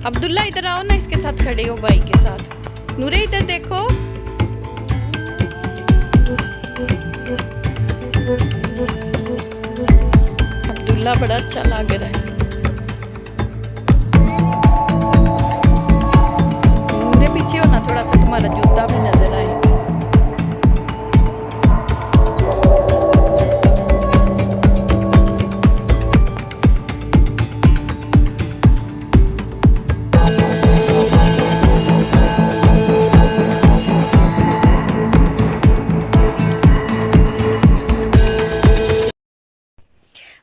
अब्दुल्ला इधर आओ ना, इसके साथ खड़े हो भाई के साथ। नूरे इधर देखो। अब्दुल्ला बड़ा अच्छा लग रहा है। नूरे पीछे हो ना थोड़ा सा, तुम्हारा जूता भी नजर आए।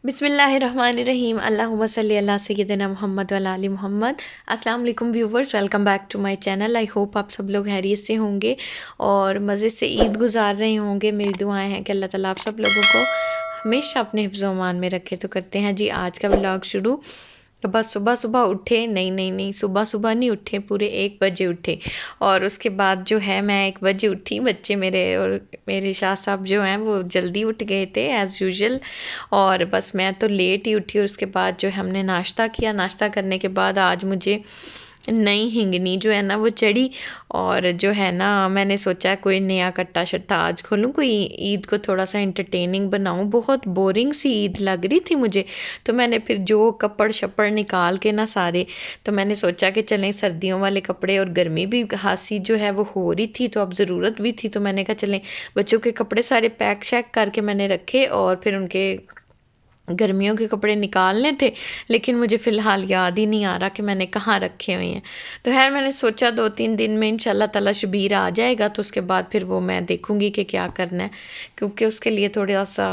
बिस्मिल्लाहिर्रहमानिर्रहीम। अल्लाहुम्मा सल्ली अला सय्यिदिना मोहम्मद व अला आलि मोहम्मद। अस्सलाम वालेकुम viewers, welcome back to my channel. I hope आप सब लोग खैरियत से होंगे और मज़े से ईद गुजार रहे होंगे। मेरी दुआएं हैं कि अल्लाह ताला आप सब लोगों को हमेशा अपने हिफ्ज़ व अमान में रखे। तो करते हैं जी आज का व्लॉग शुरू। तो बस सुबह सुबह उठे, नहीं सुबह सुबह नहीं उठे, पूरे 1 बजे उठे। और उसके बाद जो है मैं 1 बजे उठी। बच्चे मेरे और मेरे शाह साहब जो हैं वो जल्दी उठ गए थे एज़ यूजुअल। और बस मैं तो लेट ही उठी और उसके बाद जो है हमने नाश्ता किया। नाश्ता करने के बाद आज मुझे नई हिंगनी जो है ना वो चढ़ी। और जो है ना मैंने सोचा कोई नया कट्टा शट्टा आज खोलूँ, कोई ईद को थोड़ा सा इंटरटेनिंग बनाऊँ। बहुत बोरिंग सी ईद लग रही थी मुझे। तो मैंने फिर जो कपड़ शपड़ निकाल के ना सारे, तो मैंने सोचा कि चलें सर्दियों वाले कपड़े, और गर्मी भी खासी जो है वो हो रही थी तो अब ज़रूरत भी थी। तो मैंने कहा चलें बच्चों के कपड़े सारे पैक शैक करके मैंने रखे और फिर उनके गर्मियों के कपड़े निकालने थे। लेकिन मुझे फ़िलहाल याद ही नहीं आ रहा कि मैंने कहाँ रखे हुए हैं। तो खैर मैंने सोचा 2-3 दिन में इंशाल्लाह ताला शबीर आ जाएगा तो उसके बाद फिर वो मैं देखूँगी कि क्या करना है, क्योंकि उसके लिए थोड़ा सा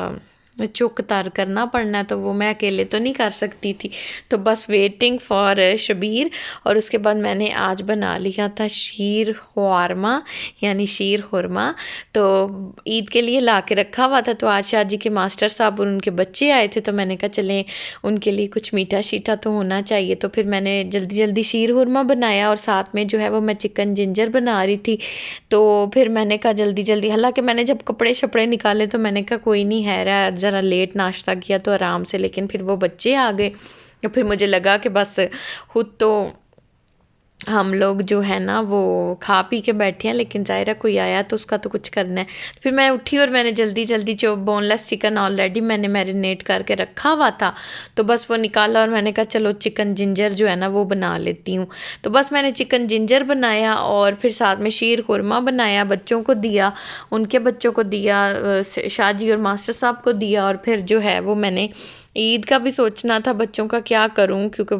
चुक तार करना पड़ना है, तो वो मैं अकेले तो नहीं कर सकती थी। तो बस वेटिंग फॉर शबीर। और उसके बाद मैंने आज बना लिया था शीर ख्वारमा, यानी शीर खुरमा। तो ईद के लिए ला के रखा हुआ था। तो आज शाह जी के मास्टर साहब और उनके बच्चे आए थे, तो मैंने कहा चलें उनके लिए कुछ मीठा शीठा तो होना चाहिए। तो फिर मैंने जल्दी जल्दी शीर खुरमा बनाया और साथ में जो है वो मैं चिकन जिंजर बना रही थी। तो फिर मैंने कहा जल्दी जल्दी, हालांकि मैंने जब कपड़े शपड़े निकाले तो मैंने कहा कोई नहीं है रहा, ज़रा लेट नाश्ता किया तो आराम से। लेकिन फिर वो बच्चे आ गए तो फिर मुझे लगा कि बस खुद तो हम लोग जो है ना वो खा पी के बैठे हैं, लेकिन ज़ाहिर है कोई आया तो उसका तो कुछ करना है। फिर मैं उठी और मैंने जल्दी जल्दी जो बोनलेस चिकन ऑलरेडी मैंने मैरिनेट करके रखा हुआ था तो बस वो निकाला और मैंने कहा चलो चिकन जिंजर जो है ना वो बना लेती हूँ। तो बस मैंने चिकन जिंजर बनाया और फिर साथ में शीर खुरमा बनाया, बच्चों को दिया, उनके बच्चों को दिया, शाह जी और मास्टर साहब को दिया। और फिर जो है वो मैंने ईद का भी सोचना था बच्चों का क्या करूँ, क्योंकि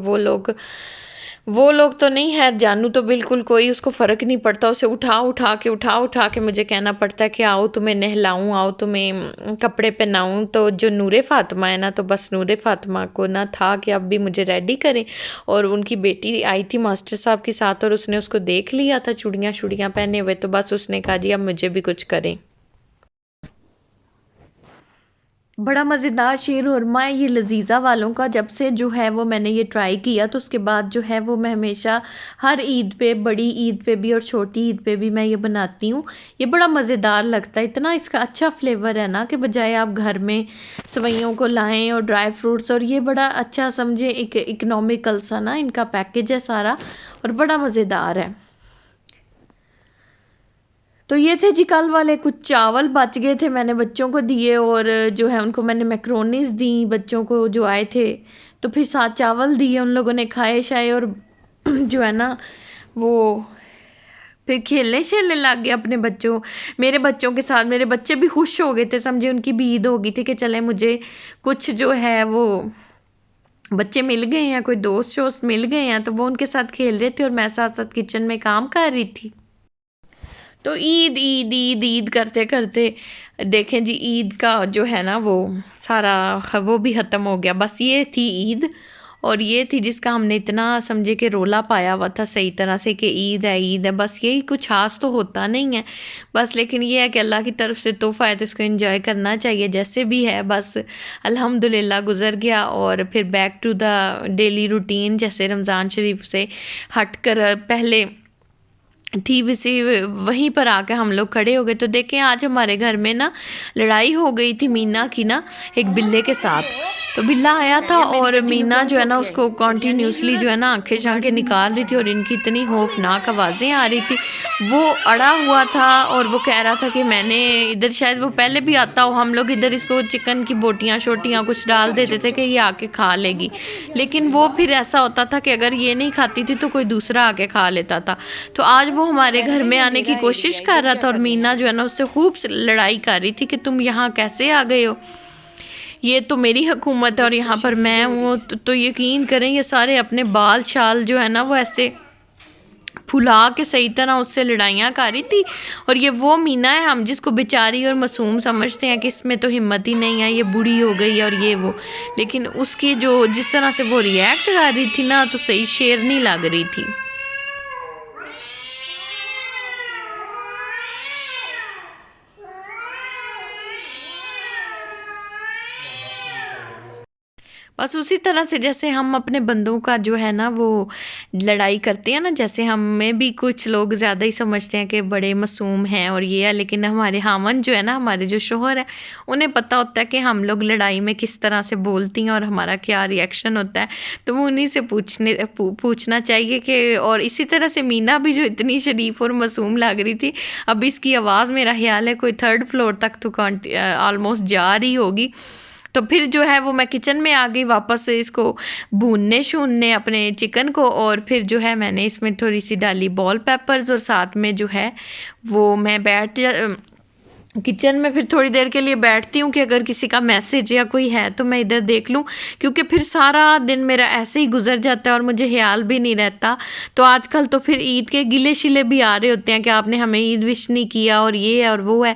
वो लोग तो नहीं है, जानू तो बिल्कुल कोई उसको फ़र्क नहीं पड़ता। उसे उठा के मुझे कहना पड़ता है कि आओ तुम्हें नहलाऊं, आओ तुम्हें कपड़े पहनाऊं। तो जो नूरे फ़ातिमा है ना, तो बस नूरे फ़ातिमा को ना था कि अब भी मुझे रेडी करें। और उनकी बेटी आई थी मास्टर साहब के साथ और उसने उसको देख लिया था चूड़ियाँ शूड़ियाँ पहने हुए, तो बस उसने कहा जी अब मुझे भी कुछ करें। बड़ा मज़ेदार शीर खुरमा है ये लजीज़ा वालों का। जब से जो है वो मैंने ये ट्राई किया तो उसके बाद जो है वो मैं हमेशा हर ईद पे, बड़ी ईद पे भी और छोटी ईद पे भी मैं ये बनाती हूँ। ये बड़ा मज़ेदार लगता है, इतना इसका अच्छा फ्लेवर है ना कि बजाय आप घर में सवैयों को लाएं और ड्राई फ्रूट्स, और ये बड़ा अच्छा समझे एक इकनॉमिकल सा ना इनका पैकेज है सारा और बड़ा मज़ेदार है। तो ये थे जी कल वाले कुछ चावल बच गए थे, मैंने बच्चों को दिए और जो है उनको मैंने मैक्रोनीस दी बच्चों को जो आए थे। तो फिर 7 चावल दिए, उन लोगों ने खाए शाए और जो है ना वो फिर खेलने शेलने लग गए अपने बच्चों, मेरे बच्चों के साथ। मेरे बच्चे भी खुश हो गए थे, समझे उनकी भी ईद हो गई थी कि चले मुझे कुछ जो है वो बच्चे मिल गए हैं, कोई दोस्त शोस्त मिल गए हैं। तो वो उनके साथ खेल रहे थे और मैं साथ साथ किचन में काम कर रही थी। तो ईद ईद ईद ईद करते करते देखें जी ईद का जो है ना वो सारा वो भी ख़त्म हो गया। बस ये थी ईद, और ये थी जिसका हमने इतना समझे कि रोला पाया हुआ था सही तरह से कि ईद है। बस यही कुछ खास तो होता नहीं है बस, लेकिन ये है कि अल्लाह की तरफ से तोहफ़ा है तो इसको एंजॉय करना चाहिए जैसे भी है। बस अल्हम्दुलिल्लाह गुज़र गया और फिर back to the daily routine, जैसे रमज़ान शरीफ से हट कर पहले थी वैसे वहीं पर आके हम लोग खड़े हो गए। तो देखें आज हमारे घर में ना लड़ाई हो गई थी मीना की ना एक बिल्ले के साथ। तो बिल्ला आया था और मीना जो है ना उसको कॉन्टीन्यूसली जो है ना आंखें झांखें निकाल रही थी और इनकी इतनी खौफनाक आवाज़ें आ रही थी। वो अड़ा हुआ था और वो कह रहा था कि मैंने इधर, शायद वो पहले भी आता हो, हम लोग इधर इसको चिकन की बोटियाँ शोटियाँ कुछ डाल देते थे कि ये आके खा लेगी, लेकिन वो फिर ऐसा होता था कि अगर ये नहीं खाती थी तो कोई दूसरा आके खा लेता था। तो आज वो हमारे घर में आने की कोशिश कर रहा था और मीना जो है ना उससे खूब लड़ाई कर रही थी कि तुम यहाँ कैसे आ गए हो, ये तो मेरी हुकूमत है और यहाँ पर मैं हूँ। तो यकीन करें ये सारे अपने बाल शाल जो है ना वो ऐसे फुला के सही तरह उससे लड़ाइयाँ कर रही थी। और ये वो मीना है हम जिसको बेचारी और मासूम समझते हैं कि इसमें तो हिम्मत ही नहीं है, ये बूढ़ी हो गई है और ये वो, लेकिन उसकी जो जिस तरह से वो रिएक्ट कर रही थी ना तो सही शेरनी लग रही थी। बस उसी तरह से जैसे हम अपने बंदों का जो है ना वो लड़ाई करते हैं ना, जैसे हमें भी कुछ लोग ज़्यादा ही समझते हैं कि बड़े मासूम हैं और ये है, लेकिन हमारे हामन जो है ना, हमारे जो शोहर है, उन्हें पता होता है कि हम लोग लड़ाई में किस तरह से बोलती हैं और हमारा क्या रिएक्शन होता है। तो वो उन्हीं से पूछना चाहिए कि, और इसी तरह से मीना भी जो इतनी शरीफ और मासूम लग रही थी, अब इसकी आवाज़ मेरा ख्याल है कोई 3rd फ्लोर तक तो ऑलमोस्ट जा रही होगी। तो फिर जो है वो मैं किचन में आ गई वापस से इसको भूनने शूनने अपने चिकन को, और फिर जो है मैंने इसमें थोड़ी सी डाली बॉल पेपर्स और साथ में जो है वो मैं किचन में फिर थोड़ी देर के लिए बैठती हूँ कि अगर किसी का मैसेज या कोई है तो मैं इधर देख लूँ, क्योंकि फिर सारा दिन मेरा ऐसे ही गुजर जाता है और मुझे ख्याल भी नहीं रहता। तो आजकल तो फिर ईद के गिले शिले भी आ रहे होते हैं कि आपने हमें ईद विश नहीं किया और ये है और वो है।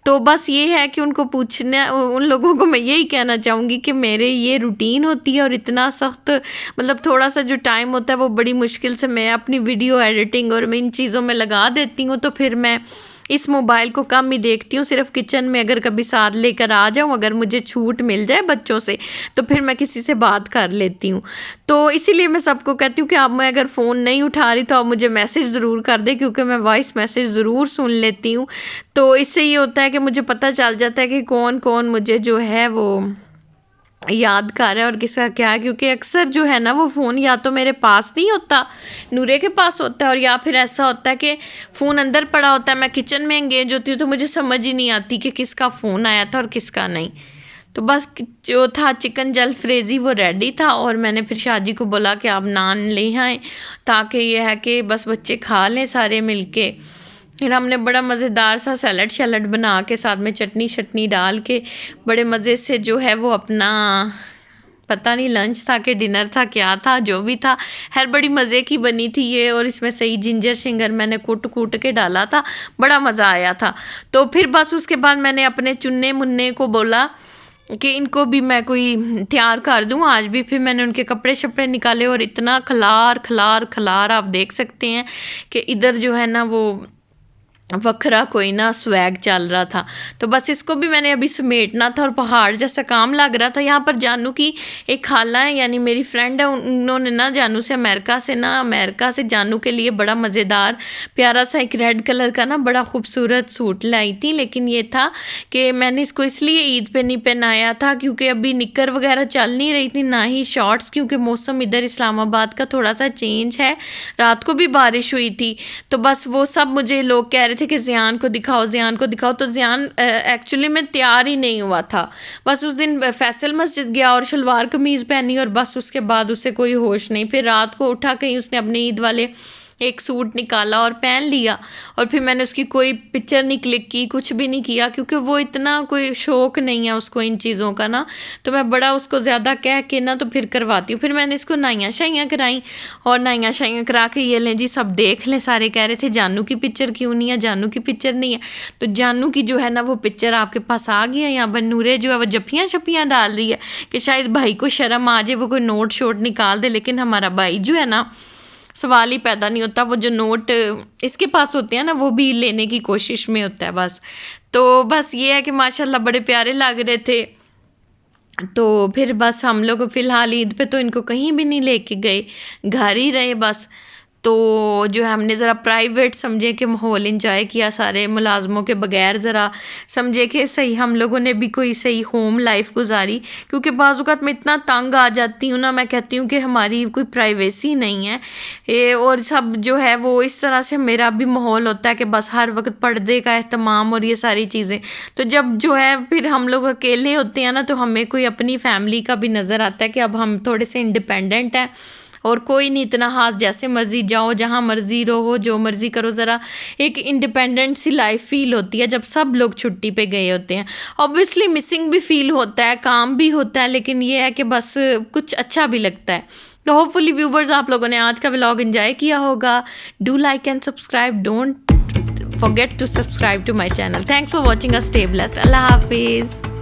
तो बस ये है कि उनको पूछना, उन लोगों को मैं यही कहना चाहूँगी कि मेरे ये रूटीन होती है और इतना सख्त, मतलब थोड़ा सा जो टाइम होता है वो बड़ी मुश्किल से मैं अपनी वीडियो एडिटिंग और मैं इन चीज़ों में लगा देती हूँ। तो फिर मैं इस मोबाइल को कम ही देखती हूँ, सिर्फ किचन में अगर कभी साथ लेकर आ जाऊँ, अगर मुझे छूट मिल जाए बच्चों से तो फिर मैं किसी से बात कर लेती हूँ। तो इसीलिए मैं सबको कहती हूँ कि आप, मैं अगर फ़ोन नहीं उठा रही तो आप मुझे मैसेज ज़रूर कर दें, क्योंकि मैं वॉइस मैसेज ज़रूर सुन लेती हूँ। तो इससे ये होता है कि मुझे पता चल जाता है कि कौन कौन मुझे जो है वो याद कर है और किसका क्या है, क्योंकि अक्सर जो है ना वो फ़ोन या तो मेरे पास नहीं होता, नूरे के पास होता है, और या फिर ऐसा होता है कि फ़ोन अंदर पड़ा होता है, मैं किचन में एंगेज होती हूँ तो मुझे समझ ही नहीं आती कि किसका फ़ोन आया था और किसका नहीं। तो बस जो था चिकन जलफ्रेज़ी वो रेडी था और मैंने फिर शाजी को बोला कि आप नान ले आएँ, ताकि ये है कि बस बच्चे खा लें सारे मिलके। फिर हमने बड़ा मज़ेदार सा सैलड शैलड बना के साथ में चटनी शटनी डाल के बड़े मज़े से जो है वो अपना, पता नहीं लंच था कि डिनर था क्या था, जो भी था खैर बड़ी मज़े की बनी थी ये। और इसमें सही जिंजर शिंगर मैंने कूट के डाला था, बड़ा मज़ा आया था। तो फिर बस उसके बाद मैंने अपने चुन्ने मुन्ने को बोला कि इनको भी मैं कोई तैयार कर दूं आज भी। फिर मैंने उनके कपड़े शपड़े निकाले और इतना खलार खलार खलार आप देख सकते हैं कि इधर जो है ना वो वखरा कोई ना स्वैग चल रहा था। तो बस इसको भी मैंने अभी समेटना था और पहाड़ जैसा काम लग रहा था। यहाँ पर जानू की एक खाला है, यानी मेरी फ्रेंड है, उन्होंने ना जानू से अमेरिका से जानू के लिए बड़ा मज़ेदार प्यारा सा एक रेड कलर का ना बड़ा खूबसूरत सूट लाई थी। लेकिन ये था कि मैंने इसको इसलिए ईद पे नहीं पहनाया था क्योंकि अभी निक्कर वगैरह चल नहीं रही थी, ना ही शॉर्ट्स, क्योंकि मौसम इधर इस्लामाबाद का थोड़ा सा चेंज है, रात को भी बारिश हुई थी। तो बस वो सब मुझे लोग कह रहे थे कि ज़ियान को दिखाओ, तो ज़ियान एक्चुअली में तैयार ही नहीं हुआ था। बस उस दिन फैसल मस्जिद गया और शलवार कमीज़ पहनी और बस उसके बाद उसे कोई होश नहीं। फिर रात को उठा कहीं उसने अपने ईद वाले एक सूट निकाला और पहन लिया, और फिर मैंने उसकी कोई पिक्चर नहीं क्लिक की, कुछ भी नहीं किया, क्योंकि वो इतना कोई शौक़ नहीं है उसको इन चीज़ों का ना। तो मैं बड़ा उसको ज़्यादा कह के ना तो फिर करवाती हूँ। फिर मैंने इसको नाइयाँ शाइयाँ कराई, और नाइयाँ शाइयाँ करा के ये लें जी सब देख लें। सारे कह रहे थे जानू की पिक्चर क्यों नहीं है, जानू की पिक्चर नहीं है। तो जानू की जो है ना वो पिक्चर आपके पास आ गई है। यहाँ पर नूरे जो है वो जफ्फियाँ शफ्फियाँ डाल रही है कि शायद भाई को शर्म आ जाए, वो कोई नोट शोट निकाल दे। लेकिन हमारा भाई जो है ना सवाल ही पैदा नहीं होता, वो जो नोट इसके पास होते हैं ना वो भी लेने की कोशिश में होता है बस। तो बस ये है कि माशाल्लाह बड़े प्यारे लग रहे थे। तो फिर बस हम लोग फ़िलहाल ईद पे तो इनको कहीं भी नहीं लेके गए, घर ही रहे बस। तो जो है हमने ज़रा प्राइवेट समझे कि माहौल इंजॉय किया, सारे मुलाजमों के बगैर ज़रा समझे कि सही हम लोगों ने भी कोई सही होम लाइफ गुजारी। क्योंकि बाज़ औक़ात मैं इतना तंग आ जाती हूँ ना, मैं कहती हूँ कि हमारी कोई प्राइवेसी नहीं है और सब जो है वो इस तरह से मेरा भी माहौल होता है कि बस हर वक्त पर्दे का एहतमाम और ये सारी चीज़ें। तो जब जो है फिर हम लोग अकेले होते हैं ना, तो हमें कोई अपनी फैमिली का भी नज़र आता है कि अब हम थोड़े से इंडिपेंडेंट हैं और कोई नहीं इतना हाथ, जैसे मर्ज़ी जाओ, जहाँ मर्ज़ी रहो, जो मर्ज़ी करो। ज़रा एक इंडिपेंडेंट सी लाइफ फ़ील होती है जब सब लोग छुट्टी पे गए होते हैं। ऑब्वियसली मिसिंग भी फ़ील होता है, काम भी होता है, लेकिन ये है कि बस कुछ अच्छा भी लगता है। तो होपफुली व्यूवर्स आप लोगों ने आज का व्लॉग एंजॉय किया होगा। Do like and subscribe, don't forget to subscribe to my channel. Thanks for watching us. Stay blessed. Allah Hafiz.